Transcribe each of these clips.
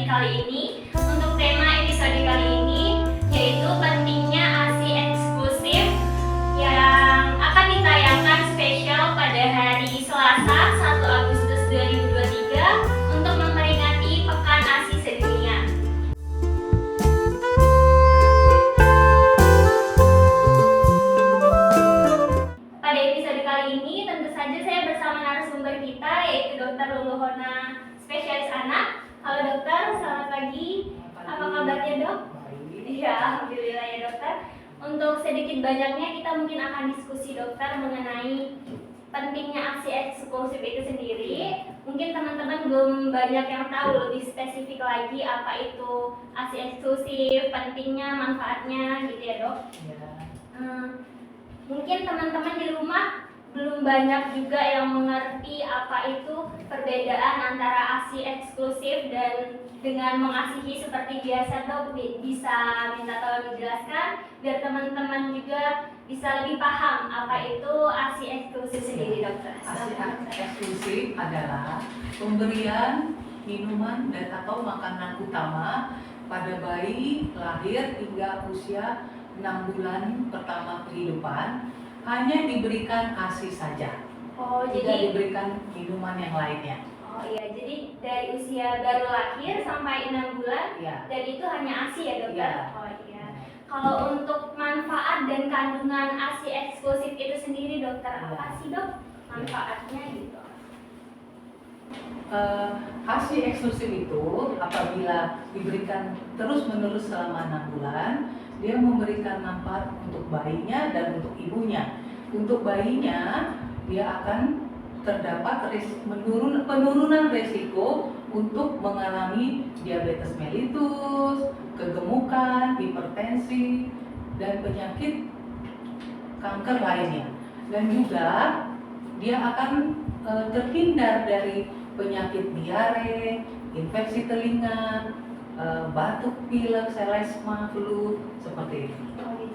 kali ini. Untuk tema episode kali ini yaitu pentingnya ASI eksklusif yang akan ditayangkan spesial pada hari Selasa 1 Agustus 2023 untuk memperingati Pekan ASI Sedunia. Pada episode kali ini tentu saja saya bersama narasumber kita yaitu Dr. Luluhona, spesialis anak. Halo dokter, selamat pagi. Apa kabarnya dok? Iya, alhamdulillah ya dokter. Untuk sedikit banyaknya kita mungkin akan diskusi dokter mengenai pentingnya ASI eksklusif itu sendiri. Mungkin teman-teman belum banyak yang tahu lebih spesifik lagi apa itu ASI eksklusif, pentingnya, manfaatnya gitu ya dok. Mungkin teman-teman di rumah belum banyak juga yang mengerti apa itu perbedaan antara ASI eksklusif dan dengan mengasihi seperti biasa dok. Bisa minta tolong dijelaskan biar teman-teman juga bisa lebih paham apa itu ASI eksklusif sendiri dokter. ASI eksklusif adalah pemberian minuman dan atau makanan utama pada bayi lahir hingga usia 6 bulan pertama kehidupan, hanya diberikan ASI saja. Tidak diberikan minuman yang lainnya. Oh iya, jadi dari usia baru lahir sampai 6 bulan ya. Dan itu hanya ASI ya dokter? Ya. Oh iya. Kalau untuk manfaat dan kandungan ASI eksklusif itu sendiri dokter, apa sih dok manfaatnya gitu? ASI eksklusif itu apabila diberikan terus-menerus selama 6 bulan, dia memberikan manfaat untuk bayinya dan untuk ibunya. Untuk bayinya, dia akan terdapat penurunan resiko untuk mengalami diabetes mellitus, kegemukan, hipertensi, dan penyakit kanker lainnya. Dan juga dia akan terhindar dari penyakit diare, infeksi telinga, batuk pilek, selesma, flu, seperti itu.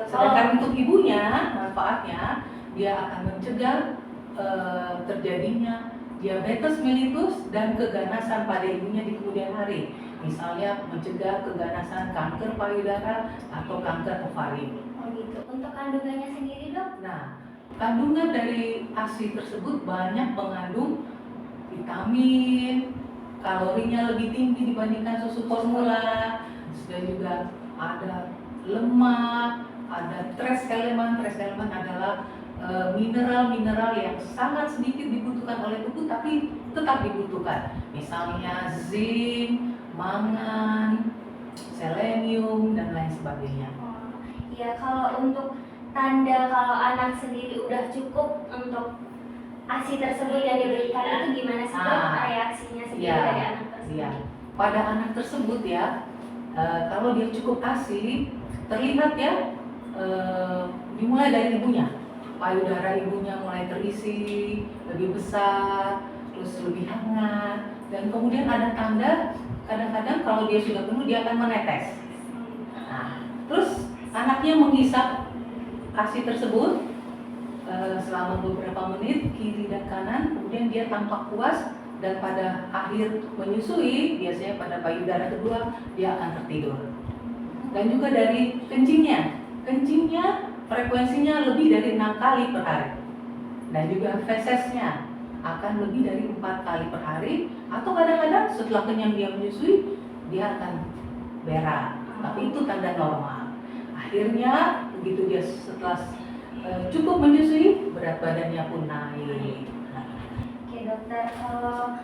Sedangkan untuk ibunya, manfaatnya dia akan mencegah terjadinya diabetes mellitus dan keganasan pada ibunya di kemudian hari. Misalnya mencegah keganasan kanker payudara atau kanker ovarium. Oh gitu. Untuk kandungannya sendiri dok? Nah, kandungan dari ASI tersebut banyak mengandung vitamin, kalorinya lebih tinggi dibandingkan susu formula, dan juga ada lemak, ada trace element. Trace element adalah mineral-mineral yang sangat sedikit dibutuhkan oleh tubuh tapi tetap dibutuhkan. Misalnya zinc, mangan, selenium, dan lain sebagainya. Iya, kalau untuk tanda kalau anak sendiri udah cukup untuk ASI tersebut yang diberikan itu gimana sih dok reaksinya sendiri dari anak tersebut? Iya. Pada anak tersebut ya, kalau dia cukup ASI, terlihat ya dimulai dari ibunya. Payudara ibunya mulai terisi, lebih besar, terus lebih hangat, dan kemudian ada tanda kadang-kadang kalau dia sudah penuh dia akan menetes. Nah, terus anaknya menghisap ASI tersebut selama beberapa menit kiri dan kanan, kemudian dia tampak puas dan pada akhir menyusui, biasanya pada payudara kedua dia akan tertidur. Dan juga dari kencingnya frekuensinya lebih dari 6 kali per hari. Dan juga fesesnya akan lebih dari 4 kali per hari, atau kadang-kadang setelah kenyang dia menyusui dia akan berak. Tapi itu tanda normal. Akhirnya begitu dia setelah cukup menyusui, berat badannya pun naik. Oke dokter, kalau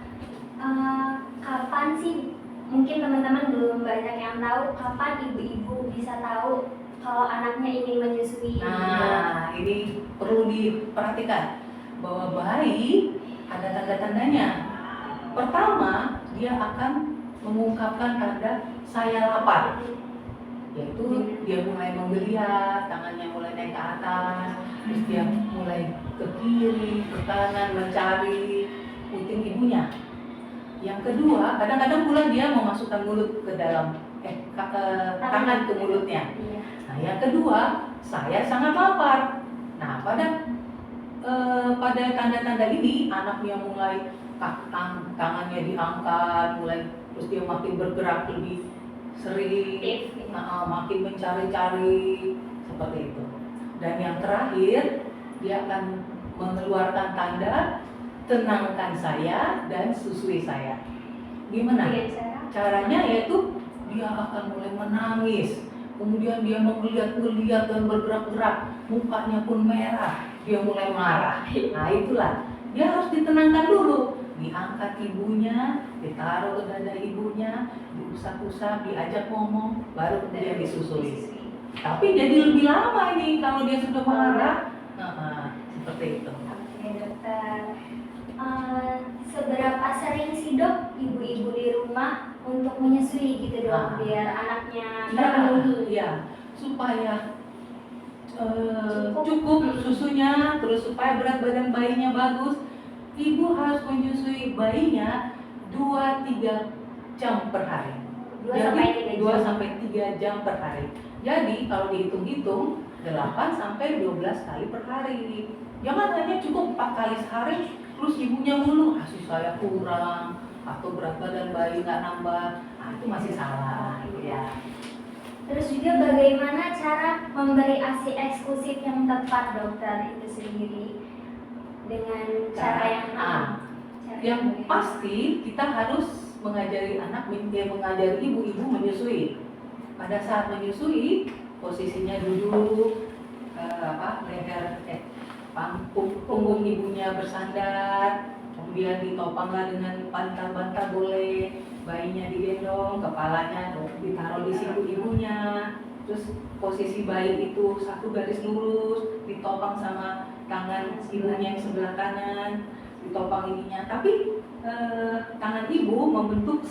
kapan sih, mungkin teman-teman belum banyak yang tahu kapan ibu-ibu bisa tahu kalau anaknya ingin menyusui? Nah, ini perlu diperhatikan bahwa bayi ada tanda-tandanya. Pertama, dia akan mengungkapkan tanda saya lapar, yaitu dia mulai menggeliat, tangannya mulai naik ke atas, terus dia mulai ke kiri, ke kanan mencari puting ibunya. Yang kedua, kadang-kadang pula dia memasukkan mulut ke dalam tangan ke mulutnya. Nah, yang kedua, saya sangat lapar. Nah, pada tanda-tanda ini anaknya mulai tangannya diangkat, mulai terus dia makin bergerak lebih sering, Aktif. makin mencari-cari seperti itu. Dan yang terakhir, dia akan mengeluarkan tanda tenangkan saya dan susui saya. Gimana? Caranya yaitu dia akan mulai menangis, kemudian dia menggeliat-geliat dan bergerak-gerak, mukanya pun merah, dia mulai marah. Nah itulah, dia harus ditenangkan dulu, diangkat ibunya, ditaruh ke dada ibunya, diusap-usap, diajak ngomong, baru kemudian disusui. Tapi jadi lebih lama ini kalau dia sudah marah. Seperti itu. Oke dokter. Seberapa sering sih dok ibu-ibu di rumah untuk menyusui gitu dok, biar anaknya terpenuhi? Ya, supaya cukup susunya, terus supaya berat badan bayinya bagus, ibu harus menyusui bayinya 2-3 jam per hari. 2 sampai 3 jam per hari. Jadi kalau dihitung-hitung 8 sampai 12 kali per hari. Jangan hanya cukup 4 kali sehari, terus ibunya mulu, ASI saya kurang, atau berat badan bayi nggak nambah, itu masih salah. Ya. Terus juga bagaimana cara memberi ASI eksklusif yang tepat dokter itu sendiri dengan cara yang pasti kita harus mengajari anak, mengajari ibu-ibu menyusui. Pada saat menyusui, posisinya duduk, leher punggung ibunya bersandar, kemudian ditopanglah dengan bantal-bantal boleh, bayinya digendong, kepalanya ditaruh di siku ibunya, terus posisi bayi itu satu garis lurus, ditopang sama tangan ibunya yang sebelah kanan, ditopang ininya, tapi tangan ibu membentuk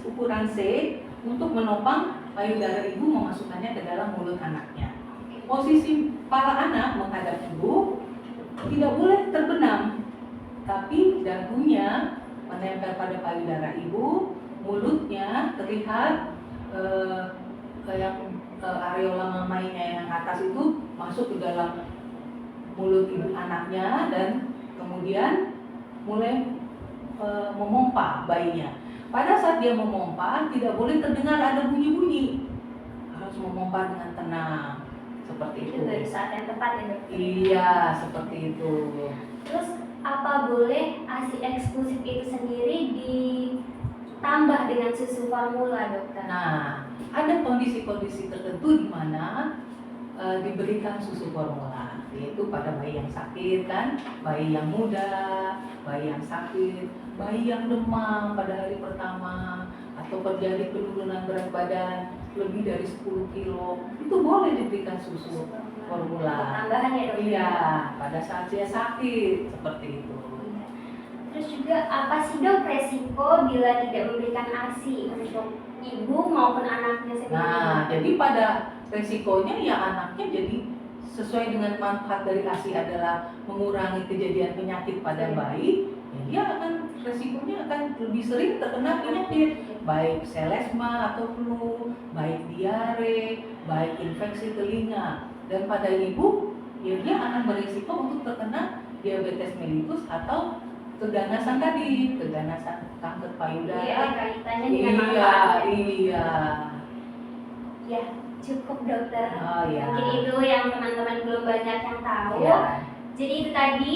ukuran C untuk menopang payudara ibu, memasukkannya ke dalam mulut anaknya. Posisi kepala anak menghadap ibu, tidak boleh terbenam, tapi dagunya menempel pada payudara ibu, mulutnya terlihat areola mamainya yang atas itu masuk ke dalam mulut ibu anaknya, dan kemudian mulai memompa bayinya. Pada saat dia memompa, tidak boleh terdengar ada bunyi-bunyi, harus memompa dengan tenang. Seperti itu. Dari saat yang tepat ya dokter? Iya, seperti itu. Terus apa boleh ASI eksklusif itu sendiri ditambah dengan susu formula dokter? Nah, ada kondisi-kondisi tertentu di mana diberikan susu formula, yaitu pada bayi yang sakit kan, bayi yang muda, bayi yang sakit, bayi yang demam pada hari pertama, atau terjadi penurunan berat badan lebih dari 10 kilo, itu boleh diberikan susu formula. Tambahan ya dokter? Iya, pada saat dia sakit, seperti itu. Terus juga apa sih dok resiko bila tidak memberikan ASI untuk ibu maupun anaknya sendiri? Nah, jadi pada resikonya ya anaknya jadi sesuai dengan manfaat dari ASI adalah mengurangi kejadian penyakit pada bayi, ya dia akan resikonya akan lebih sering terkena penyakit, baik selesma atau flu, baik diare, baik infeksi telinga. Dan pada ibu, ya dia akan berisiko untuk terkena diabetes mellitus atau keganasan tadi, keganasan kanker payudara. Iya, kaitannya dengan manfaat. Iya. Ya, cukup dokter. Oh, iya. Mungkin itu yang teman-teman belum banyak yang tahu. Iya. Jadi itu tadi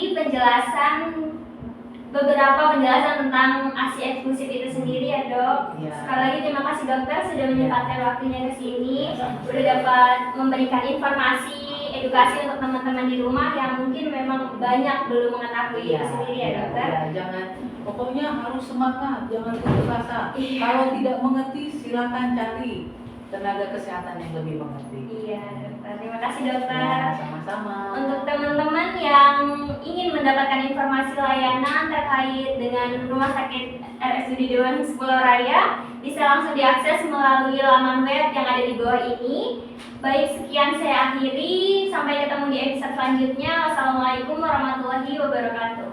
beberapa penjelasan tentang ASI eksklusif itu sendiri ya dok. Iya. Sekali lagi terima kasih dokter sudah menyempatkan waktunya ke sini, sudah dapat memberikan informasi, edukasi untuk teman-teman di rumah yang mungkin memang banyak belum mengetahui itu sendiri ya dokter. Iya, jangan, pokoknya harus semangat, jangan putus asa. Kalau tidak mengerti silakan cari tenaga kesehatan yang lebih mengerti. Iya dokter, terima kasih dokter. Ya, sama-sama. Untuk teman-teman yang ingin mendapatkan informasi layanan terkait dengan Rumah Sakit RSUD Dewans Pulau Raya, bisa langsung diakses melalui laman web yang ada di bawah ini. Baik, sekian saya akhiri. Sampai ketemu di episode selanjutnya. Wassalamualaikum warahmatullahi wabarakatuh.